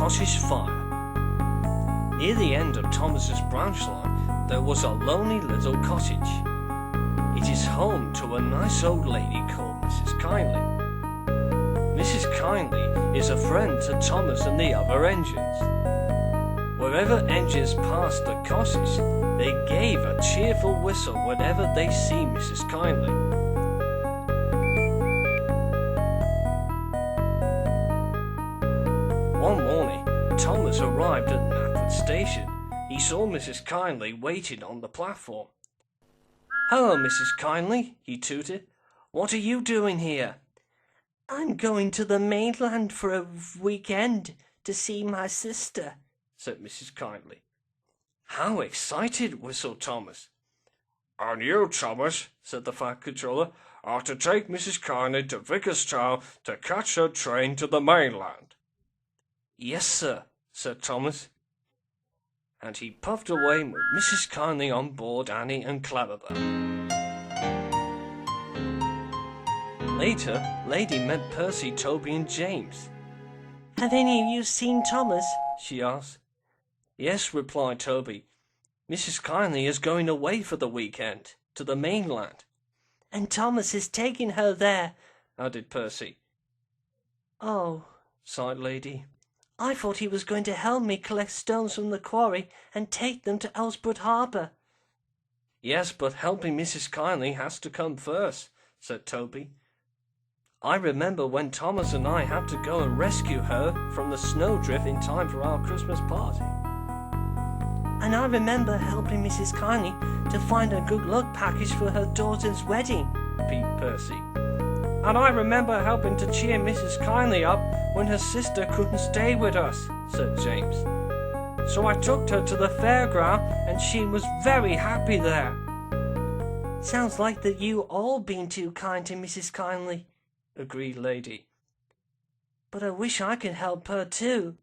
Cottage Fire. Near the end of Thomas's branch line, there was a lonely little cottage. It is home to a nice old lady called Mrs Kyndley. Mrs Kyndley is a friend to Thomas and the other engines. Wherever engines passed the cottage, they gave a cheerful whistle whenever they see Mrs Kyndley. One morning, Thomas arrived at Knapford Station. He saw Mrs Kyndley waiting on the platform. "Hello, Mrs Kyndley," he tooted. "What are you doing here?" "I'm going to the mainland for a weekend to see my sister," said Mrs Kyndley. "How excited," whistled Thomas. "And you, Thomas," said the fat controller, "are to take Mrs Kyndley to Vicarstown to catch her train to the mainland." "Yes, sir," said Thomas. And he puffed away with Mrs Kyndley on board Annie and Cleverbell. Later, Lady met Percy, Toby and James. "Have any of you seen Thomas?" she asked. "Yes," replied Toby. "Mrs Kyndley is going away for the weekend, to the mainland." "And Thomas is taking her there," added Percy. "Oh," sighed Lady. "I thought he was going to help me collect stones from the quarry and take them to Elsbridge Harbour." "Yes, but helping Mrs Kyndley has to come first," said Toby. "I remember when Thomas and I had to go and rescue her from the snowdrift in time for our Christmas party." "And I remember helping Mrs Kyndley to find a good luck package for her daughter's wedding," peeped Percy. "And I remember helping to cheer Mrs Kyndley up when her sister couldn't stay with us," said James. "So I took her to the fairground and she was very happy there." "Sounds like that you all been too kind to Mrs Kyndley," agreed Lady. "But I wish I could help her too."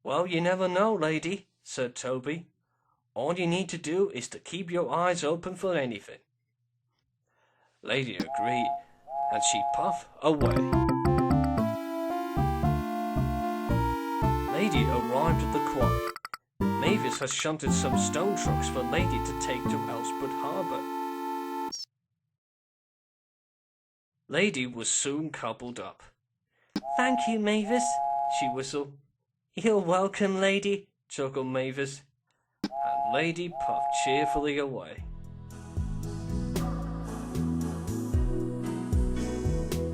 "Well, you never know, Lady," said Toby. "All you need to do is to keep your eyes open for anything." Lady agreed, and she puffed away. Lady arrived at the quarry. Mavis had shunted some stone trucks for Lady to take to Elsbridge Harbour. Lady was soon coupled up. "Thank you, Mavis," she whistled. "You're welcome, Lady," chuckled Mavis, and Lady puffed cheerfully away.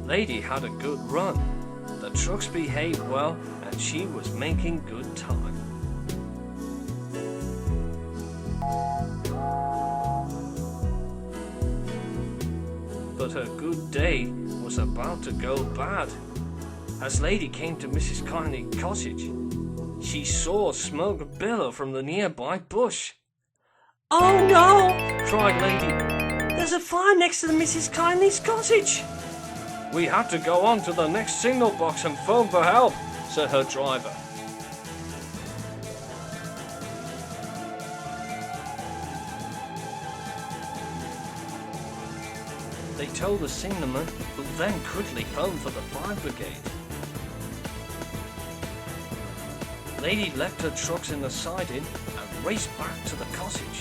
Lady had a good run. The trucks behaved well, and she was making good time. But her good day was about to go bad. As Lady came to Mrs Kyndley Cottage, she saw smoke billow from the nearby bush. "Oh no!" cried Lady. "There's a fire next to the Mrs Kyndley's cottage." "We had to go on to the next signal box and phone for help," said her driver. They told the signalman, who then quickly phoned for the fire brigade. Lady left her trucks in the siding and raced back to the cottage.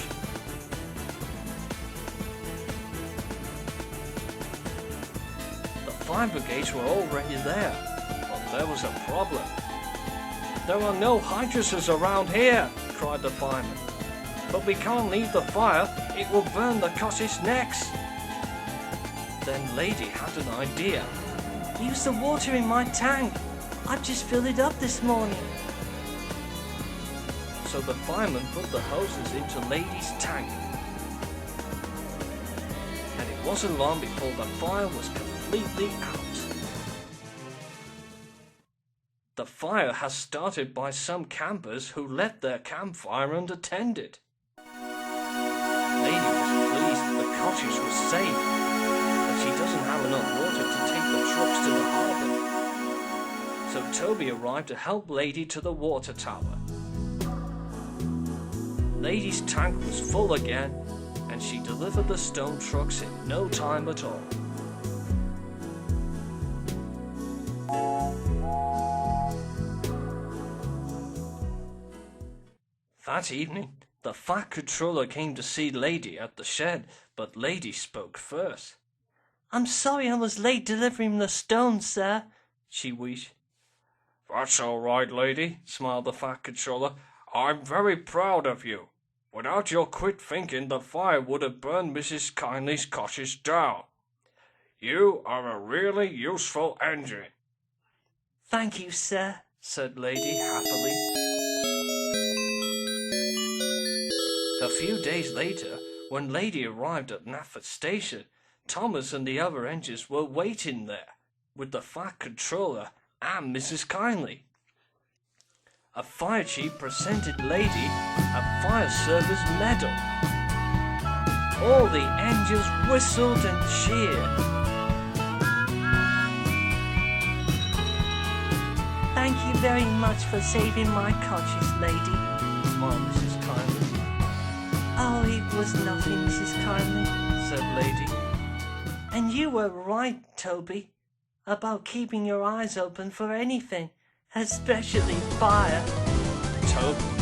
The fire brigades were already there, but there was a problem. "There are no hydrangeas around here," cried the fireman. "But we can't leave the fire, it will burn the cottage next." Then Lady had an idea. "Use the water in my tank. I've just filled it up this morning." So the fireman put the hoses into Lady's tank. And it wasn't long before the fire was completely out. The fire has started by some campers who left their campfire unattended. Lady was pleased that the cottage was safe, but she doesn't have enough water to take the trucks to the harbour. So Toby arrived to help Lady to the water tower. Lady's tank was full again, and she delivered the stone trucks in no time at all. That evening, the Fat Controller came to see Lady at the shed, but Lady spoke first. I'm sorry I was late delivering the stones, sir, she wheezed. That's all right, Lady, smiled the Fat Controller. I'm very proud of you. Without your quick thinking, the fire would have burned Mrs. Kyndley's cottage down. You are a really useful engine. Thank you, sir, said Lady happily. A few days later, when Lady arrived at Nafford Station, Thomas and the other engines were waiting there, with the Fat Controller and Mrs. Kyndley. A fire chief presented Lady a fire service medal. All the engines whistled and cheered. Thank you very much for saving my cottage, Lady, smiled Mrs. Kyndley. Oh, it was nothing, Mrs. Kyndley, said Lady. And you were right, Toby, about keeping your eyes open for anything, especially fire. Toby